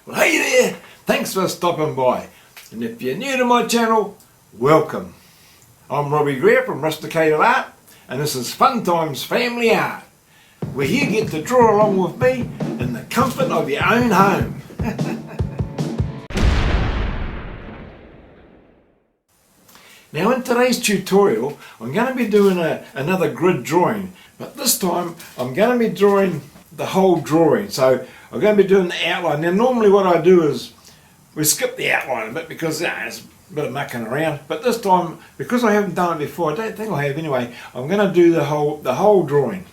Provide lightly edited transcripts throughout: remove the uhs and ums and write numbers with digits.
Well, hey there, thanks for stopping by. And if you're new to my channel, welcome. I'm Robbie Greer from Rusticated Art, and this is Fun Times Family Art, where you get to draw along with me in the comfort of your own home. Now in today's tutorial, I'm going to be doing another grid drawing, but this time I'm going to be drawing the whole drawing. So I'm going to be doing the outline. Now normally what I do is we skip the outline a bit because it's a bit of mucking around, but this time, because I haven't done it before, I don't think I have anyway, I'm going to do the whole drawing.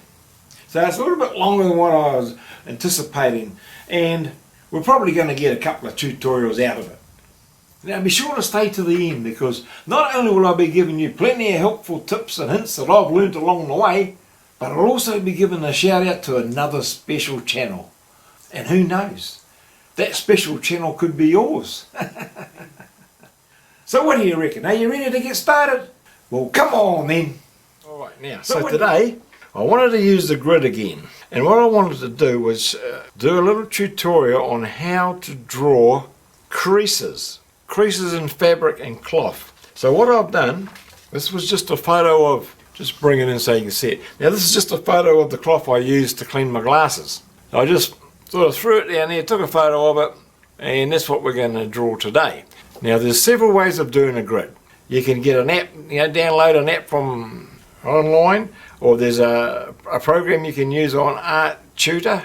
So it's a little bit longer than what I was anticipating, and we're probably going to get a couple of tutorials out of it. Now be sure to stay to the end, because not only will I be giving you plenty of helpful tips and hints that I've learnt along the way, but I'll also be giving a shout out to another special channel. And who knows, that special channel could be yours. So what do you reckon? Are you ready to get started? Well, come on then. Alright, now, so today I wanted to use the grid again. And what I wanted to do was do a little tutorial on how to draw creases in fabric and cloth. So what I've done, this was just a photo of, just bring it in so you can see it. Now this is just a photo of the cloth I used to clean my glasses. So I just sort of threw it down there, took a photo of it, and that's what we're going to draw today. Now there's several ways of doing a grid. You can get an app, download an app from online, or there's a program you can use on Art Tutor.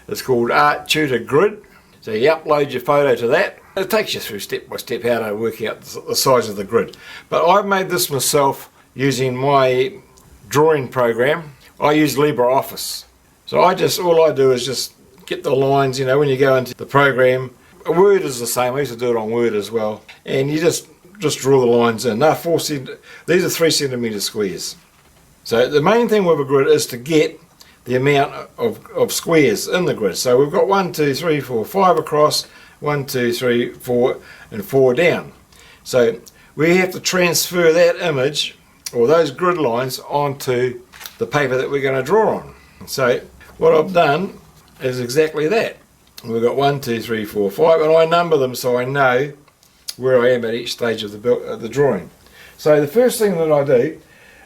It's called Art Tutor Grid. So you upload your photo to that. It takes you through step by step how to work out the size of the grid. But I've made this myself using my drawing program. I use LibreOffice. So all I do is just get the lines, when you go into the program. Word is the same. I used to do it on Word as well. And you just draw the lines in. These are 3 centimetre squares. So the main thing with a grid is to get the amount of squares in the grid. So we've got 1, 2, 3, 4, 5 across, 1, 2, 3, 4 and 4 down. So we have to transfer that image or those grid lines onto the paper that we're going to draw on. So what I've done is exactly that. We've got 1, 2, 3, 4, 5, and I number them so I know where I am at each stage of the drawing. So the first thing that I do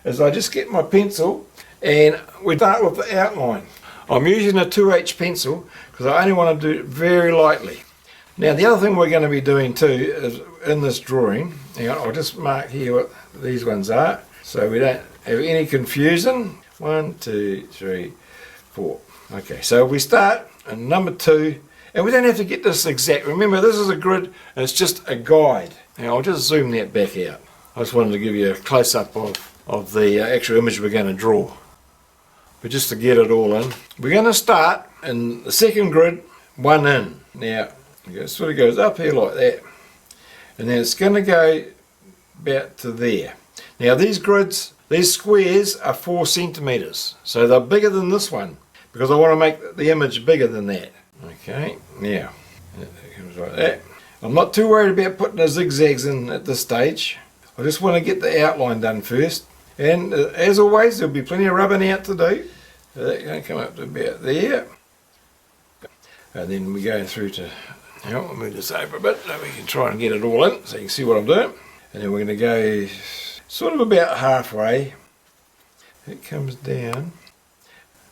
is I just get my pencil and we start with the outline. I'm using a 2H pencil because I only want to do it very lightly. Now the other thing we're going to be doing too is in this drawing, I'll just mark here what these ones are so we don't have any confusion. 1, 2, 3, 4. Okay, so we start in number 2, and we don't have to get this exact. Remember, this is a grid and it's just a guide. Now I'll just zoom that back out. I just wanted to give you a close-up of the actual image we're going to draw. But just to get it all in, we're going to start in the second grid, 1 in. Now it sort of goes up here like that, and then it's going to go about to there. Now these grids, these squares are 4 centimetres, so they're bigger than this one because I want to make the image bigger than that. Okay, now it comes like that. I'm not too worried about putting the zigzags in at this stage. I just want to get the outline done first, and as always there'll be plenty of rubbing out to do. So that's going to come up to about there, and then we go through to, I'll move this over a bit so we can try and get it all in so you can see what I'm doing. And then we're going to go sort of about halfway. It comes down,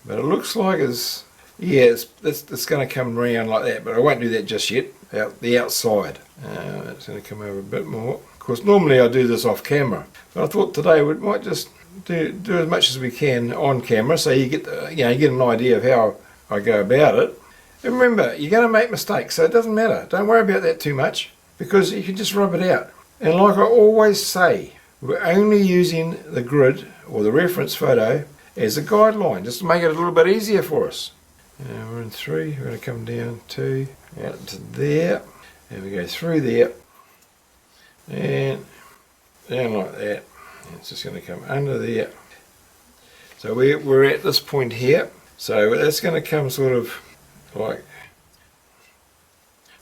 but it looks like it's going to come around like that, but I won't do that just yet. The outside, it's going to come over a bit more. Of course, normally I do this off camera, but I thought today we might just do as much as we can on camera, so you get you get an idea of how I go about it. And remember, you're going to make mistakes, so it doesn't matter. Don't worry about that too much, because you can just rub it out. And like I always say, we're only using the grid or the reference photo as a guideline, just to make it a little bit easier for us. Now we're in 3, we're going to come down 2, out to there, and we go through there, and down like that. And it's just going to come under there. So we're at this point here, so that's going to come sort of like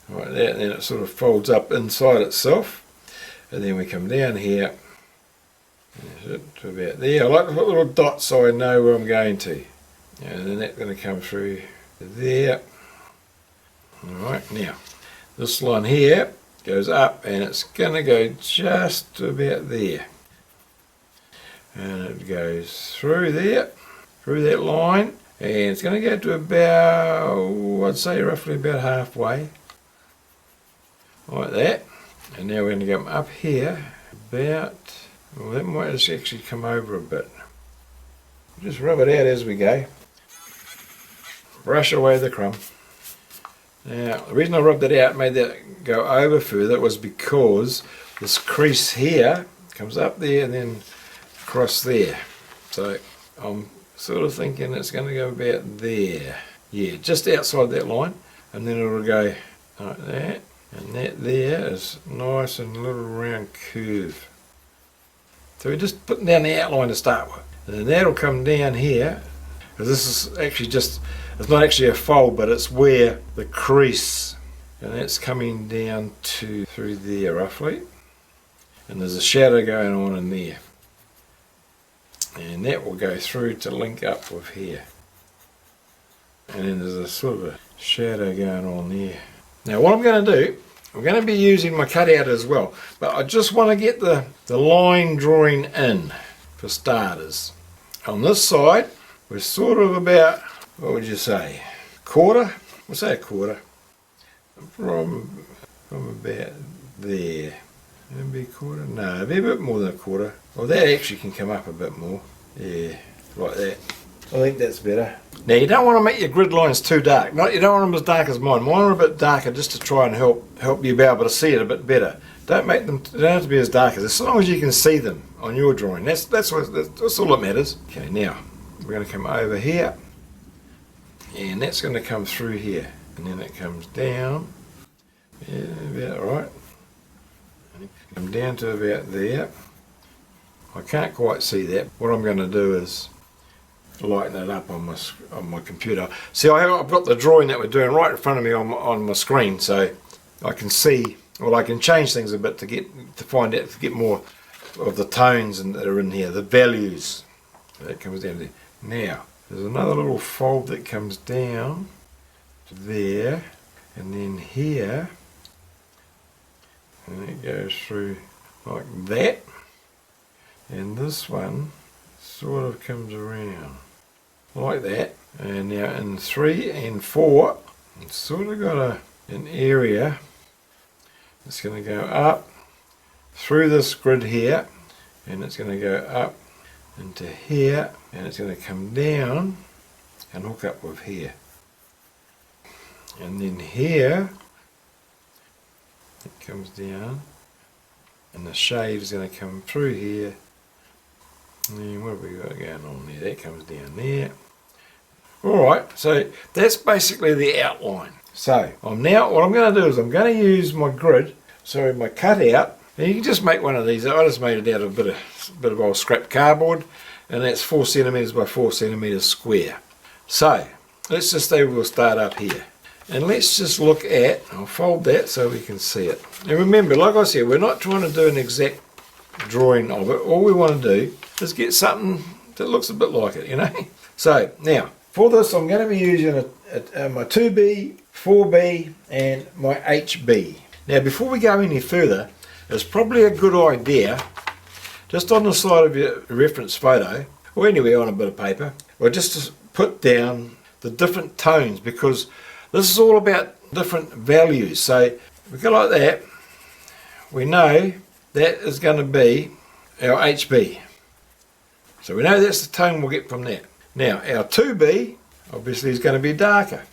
that, and then it sort of folds up inside itself, and then we come down here to about there. I like to put little dots so I know where I'm going to. And then that's going to come through there. Alright, now This line here goes up and it's going to go just about there. And it goes through there, through that line, and it's going to go to about, I'd say roughly about halfway. Like that. And now we're going to go up here about, well, that might just actually come over a bit. Just rub it out as we go. Brush away the crumb. Now, the reason I rubbed it out, made that go over further, was because this crease here comes up there and then across there. So I'm sort of thinking it's going to go about there. Yeah, just outside that line. And then it'll go like that. And that there is nice and little round curve. So we're just putting down the outline to start with. And then that'll come down here. Because this is actually just, it's not actually a fold, but it's where the crease, and that's coming down to through there roughly. And there's a shadow going on in there. And that will go through to link up with here. And then there's a sort of a shadow going on there. Now what I'm going to do, I'm going to be using my cutout as well, but I just want to get the line drawing in for starters. On this side, we're sort of about, what would you say, quarter? We'll say a quarter. From about there. Maybe a quarter? No, it'd be a bit more than a quarter. Well, that actually can come up a bit more. Yeah, like that. I think that's better. Now you don't want to make your grid lines too dark. You don't want them as dark as mine. Mine are a bit darker just to try and help you be able to see it a bit better. Don't make them, they don't have to be as dark as long as you can see them on your drawing. That's all that matters. Okay, now we're going to come over here, and that's going to come through here, and then it comes down. Yeah, about right. And come down to about there. I can't quite see that. What I'm going to do is lighten it up on my computer. See, I've got the drawing that we're doing right in front of me on my screen, so I can see. Well, I can change things a bit to get more of the tones that are in here, the values. That comes down there. Now, there's another little fold that comes down to there, and then here, and it goes through like that, and this one sort of comes around like that. And now in 3 and 4, it's sort of got an area. It's going to go up through this grid here, and it's going to go up into here, and it's going to come down and hook up with here. And then here, it comes down, and the shade is going to come through here. And then what have we got going on there? That comes down there. Alright, so that's basically the outline. So what I'm going to do is I'm going to use my grid, my cutout. Now you can just make one of these. I just made it out of a bit of old scrap cardboard, and that's 4 centimeters by 4 centimeters square. So let's just say we'll start up here, and let's just look at. I'll fold that so we can see it. And remember, like I said, we're not trying to do an exact drawing of it. All we want to do is get something that looks a bit like it, you know. So now for this, I'm going to be using my 2B, 4B, and my HB. Now before we go any further, it's probably a good idea, just on the side of your reference photo, or anywhere on a bit of paper, or just to put down the different tones, because this is all about different values. So if we go like that, we know that is going to be our HB. So we know that's the tone we'll get from that. Now our 2B obviously is going to be darker.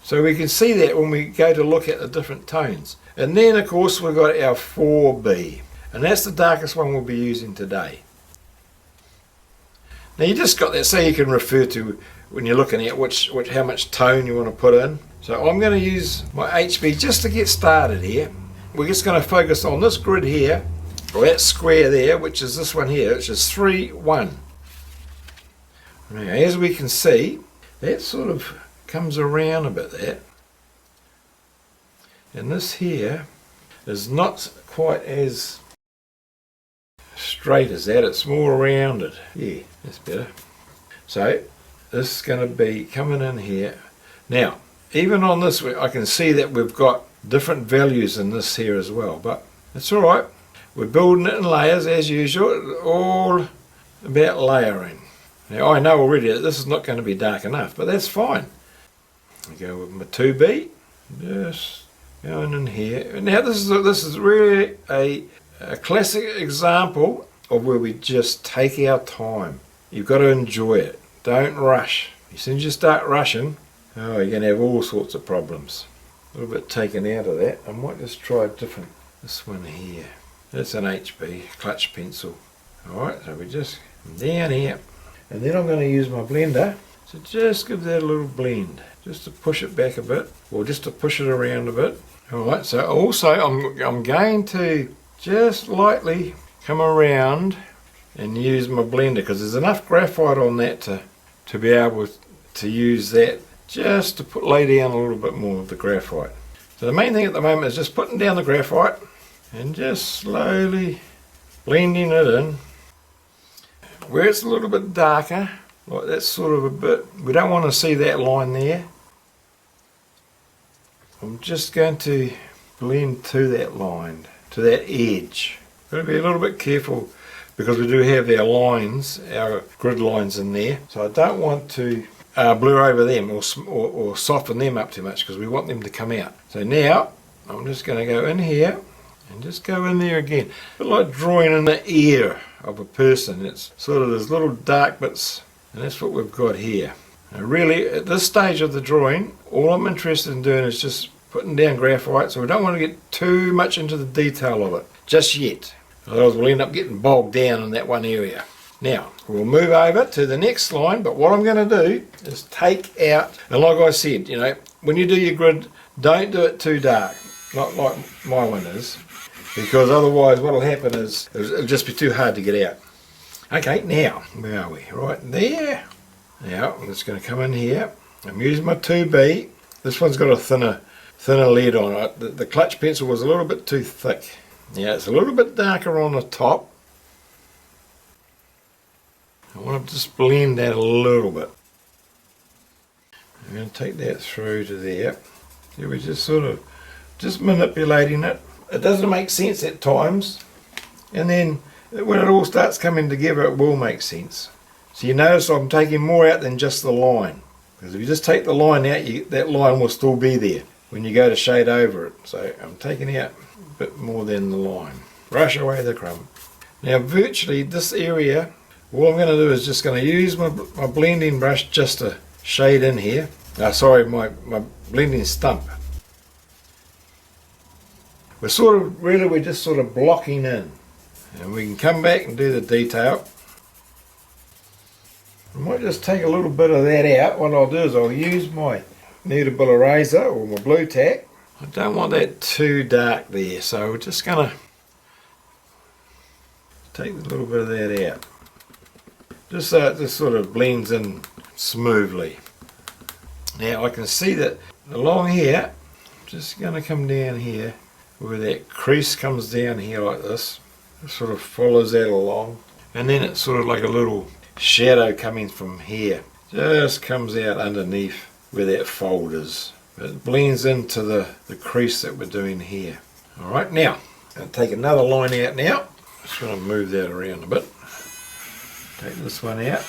So we can see that when we go to look at the different tones. And then of course we've got our 4B, and that's the darkest one we'll be using today. Now you just got that so you can refer to when you're looking at how much tone you want to put in. So I'm going to use my HB just to get started here. We're just going to focus on this grid here, or that square there, which is this one here, which is 3, 1. Now as we can see, that sort of comes around a bit there, and this here is not quite as straight as that, it's more rounded. Yeah, that's better. So this is going to be coming in here. Now even on this I can see that we've got different values in this here as well, but it's alright. We're building it in layers as usual, all about layering. Now I know already that this is not going to be dark enough, but that's fine. I go with my 2B, just going in here. Now this is really a classic example of where we just take our time. You've got to enjoy it. Don't rush. As soon as you start rushing, oh, you're going to have all sorts of problems. A little bit taken out of that. I might just try a different, this one here. That's an HB, clutch pencil. Alright, so we just down here. And then I'm going to use my blender to just give that a little blend. Just to push it back a bit, or just to push it around a bit. Alright, so also I'm going to just lightly come around and use my blender, because there's enough graphite on that to be able to use that just to lay down a little bit more of the graphite. So the main thing at the moment is just putting down the graphite and just slowly blending it in. Where it's a little bit darker, like that's sort of a bit, we don't want to see that line there. I'm just going to blend to that line, to that edge. Got to be a little bit careful because we do have our lines, our grid lines in there. So I don't want to blur over them or soften them up too much, because we want them to come out. So now I'm just going to go in here and just go in there again. A bit like drawing in the ear of a person. It's sort of those little dark bits, and that's what we've got here. Now really, at this stage of the drawing, all I'm interested in doing is just putting down graphite, so we don't want to get too much into the detail of it just yet. Otherwise we'll end up getting bogged down in that one area. Now, we'll move over to the next line, but what I'm going to do is take out, and like I said, you know, when you do your grid, don't do it too dark, not like my one is, because otherwise what will happen is it'll just be too hard to get out. Okay, now, where are we? Right there. Now, I'm just going to come in here. I'm using my 2B. This one's got a thinner lead on it. The clutch pencil was a little bit too thick. Now, it's a little bit darker on the top. I want to just blend that a little bit. I'm going to take that through to there. See, we're just sort of just manipulating it. It doesn't make sense at times, and then when it all starts coming together it will make sense. So you notice I'm taking more out than just the line, because if you just take the line out, that line will still be there when you go to shade over it. So I'm taking out a bit more than the line. Brush away the crumb. Now virtually this area, all I'm going to do is just going to use my blending brush just to shade in here. My blending stump. We're just sort of blocking in, and we can come back and do the detail. I might just take a little bit of that out. What I'll do is I'll use my kneadable eraser or my blue tack. I don't want that too dark there, so we're just going to take a little bit of that out, just so it just sort of blends in smoothly. Now I can see that along here, I'm just going to come down here where that crease comes down here like this. It sort of follows that along, and then it's sort of like a little shadow coming from here. Just comes out underneath where that fold is. It blends into the crease that we're doing here. Alright, now, I'm going to take another line out now. Just want to move that around a bit. Take this one out.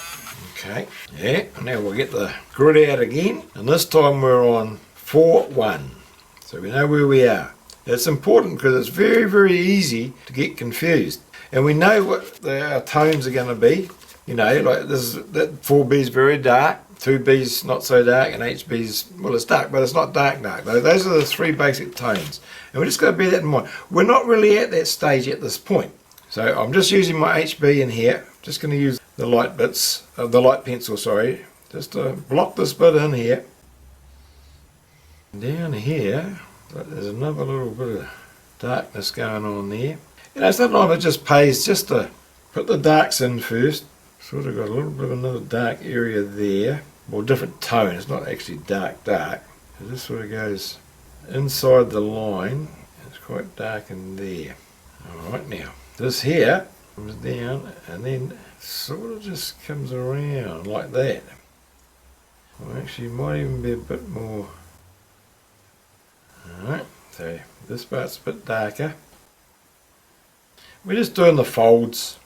Okay, yeah, now we'll get the grid out again, and this time we're on 4-1. So we know where we are. It's important because it's very, very easy to get confused. And we know what our tones are going to be. You know, like that 4B is very dark, 2B's not so dark, and HB's, well, it's dark, but it's not dark. Those are the three basic tones. And we're just going to bear that in mind. We're not really at that stage at this point. So I'm just using my HB in here. Just going to use the light bits, the light pencil, sorry, just to block this bit in here. Down here, there's another little bit of darkness going on there. You know, sometimes it just pays just to put the darks in first. Sort of got a little bit of another dark area there. Well, different tone, it's not actually dark. This sort of goes inside the line. It's quite dark in there. Alright, now, this here comes down and then sort of just comes around like that. Well, actually, it might even be a bit more So this part's a bit darker. We're just doing the folds.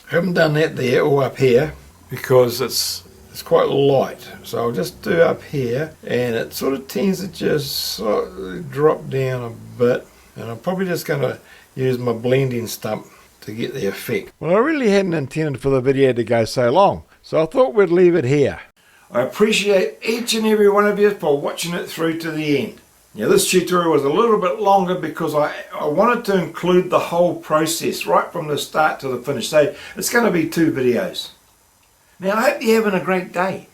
I haven't done that there or up here because it's quite light. So I'll just do up here, and it sort of tends to just slightly drop down a bit. And I'm probably just going to use my blending stump to get the effect. Well, I really hadn't intended for the video to go so long, so I thought we'd leave it here. I appreciate each and every one of you for watching it through to the end. Now this tutorial was a little bit longer because I wanted to include the whole process right from the start to the finish. So it's going to be 2 videos. Now I hope you're having a great day,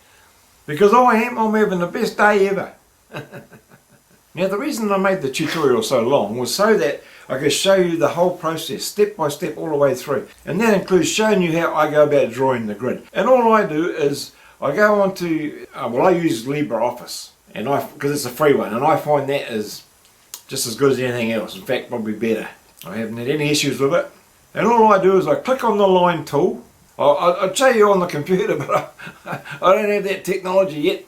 because I'm having the best day ever. Now the reason I made the tutorial so long was so that I could show you the whole process step by step all the way through, and that includes showing you how I go about drawing the grid. And all I do is I go on to, I use LibreOffice, and because it's a free one, and I find that is just as good as anything else, in fact probably better. I haven't had any issues with it, and all I do is I click on the line tool. I'll show you on the computer, but I don't have that technology yet.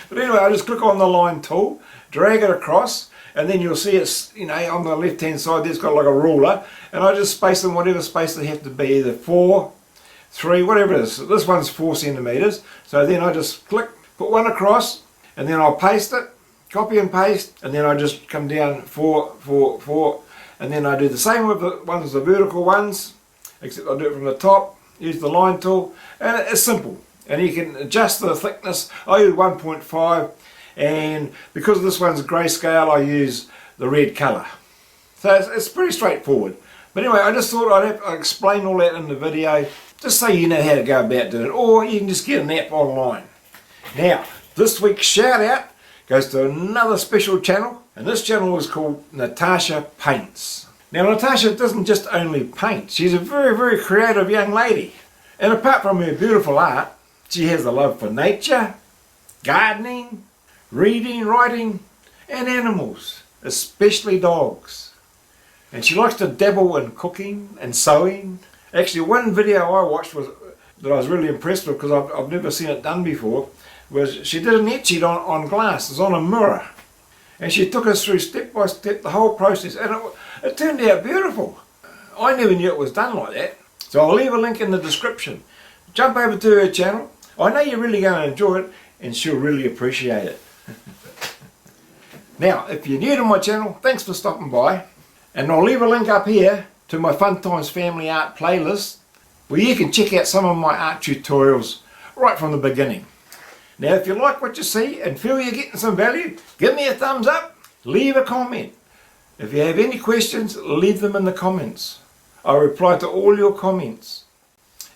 But anyway, I just click on the line tool, drag it across, and then you'll see it's, on the left hand side there's got like a ruler, and I just space them whatever space they have to be, either 4, 3, whatever it is. This one's 4 centimeters, so then I just click, put one across, and then I'll paste it, copy and paste, and then I just come down 4, 4, 4, and then I do the same with the vertical ones, except I do it from the top, use the line tool, and it's simple. And you can adjust the thickness. I use 1.5, and because this one's grayscale I use the red colour. So it's pretty straightforward. But anyway, I just thought I'd explain all that in the video, just so you know how to go about doing it, or you can just get an app online. Now, this week's shout out goes to another special channel, and this channel is called Natasha Paints. Now Natasha doesn't just only paint, she's a very, very creative young lady. And apart from her beautiful art, she has a love for nature, gardening, reading, writing, and animals, especially dogs. And she likes to dabble in cooking and sewing. Actually, one video I watched that I was really impressed with, because I've never seen it done before, was she did an etching on glass. It's on a mirror. And she took us through step by step the whole process, and it turned out beautiful. I never knew it was done like that. So I'll leave a link in the description. Jump over to her channel. I know you're really going to enjoy it, and she'll really appreciate it. Now, if you're new to my channel, thanks for stopping by. And I'll leave a link up here to my Fun Times Family Art playlist, where you can check out some of my art tutorials right from the beginning. Now, if you like what you see and feel you're getting some value, give me a thumbs up, leave a comment. If you have any questions, leave them in the comments. I reply to all your comments.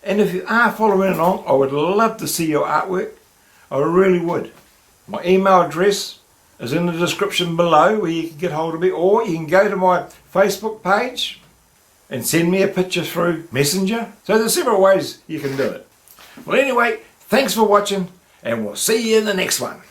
And if you are following along, I would love to see your artwork. I really would. My email address is in the description below, where you can get hold of me, or you can go to my Facebook page and send me a picture through Messenger. So there's several ways you can do it. Well, anyway, thanks for watching, and we'll see you in the next one.